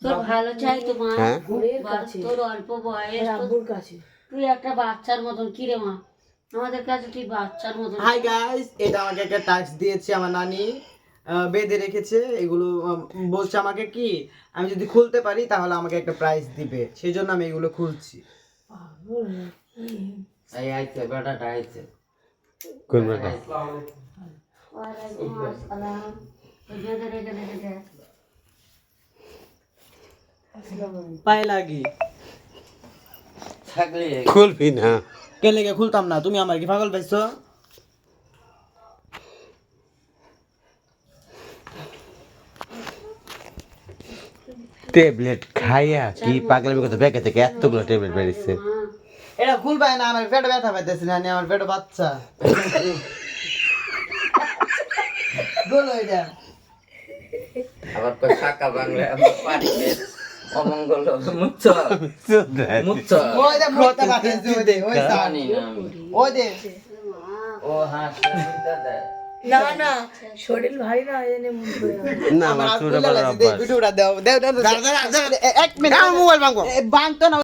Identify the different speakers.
Speaker 1: তোর ভালো চাই তো মা,
Speaker 2: হ্যাঁ
Speaker 1: তোর অল্প বয়স, তুই একটা বাচ্চার মতন। কি রে মা, আমাদের কাছে তুই বাচ্চার মতন।
Speaker 3: হাই গাইস, এটা আমাকে একটা টাস্ক দিয়েছে আমার নানি, বেঁধে রেখেছে এগুলো। বলছে আমাকে কি আমি যদি খুলতে পারি তাহলে আমাকে একটা প্রাইজ দিবে, সেই জন্য আমি এগুলো খুলছি।
Speaker 4: এই আইছে বেটাটা আইছে।
Speaker 2: কোন ব্যাটা?
Speaker 1: ওয়ালাইকুম আসসালাম। ওই বেঁধে রেখে রেখে
Speaker 3: পায়ে লাগি
Speaker 4: থাকলে
Speaker 2: খুলবি না?
Speaker 3: কে লেগে খুলতাম না? তুমি আমার কি পাগল পাইছো?
Speaker 2: ট্যাবলেট খাইয়া কি পাগলামি করতে ব্যাগে থেকে এতগুলো ট্যাবলেট বেরিয়েছে।
Speaker 3: এটা খুলবাই না, আমার পেটে ব্যথা পাইতেছি না, আমার পেটে বাচ্চা। বলো এটা
Speaker 4: আবার কই শাকা বাংলা আমার পারিতে অমঙ্গল হবে। মুচ্ছ মুচ্ছ
Speaker 3: ওই দে মোটা পাইতেছি, ওই দে ওই
Speaker 4: জানি না আমি।
Speaker 3: ওই দে।
Speaker 4: ও হ্যাঁ সুবিধা দেয়।
Speaker 5: না না শরীর ভারী না এনে মুখ ধরে
Speaker 2: না
Speaker 3: আমার
Speaker 2: আমার
Speaker 3: হাত
Speaker 2: ছোট
Speaker 3: খুলে
Speaker 2: বড়
Speaker 3: লাগছে, দে
Speaker 2: অভ্যাস।
Speaker 3: ভিডিওটা দাও দাও দাও। এক মিনিট,
Speaker 2: আমার মোবাইল ভাঙবো।
Speaker 3: বাংতো না।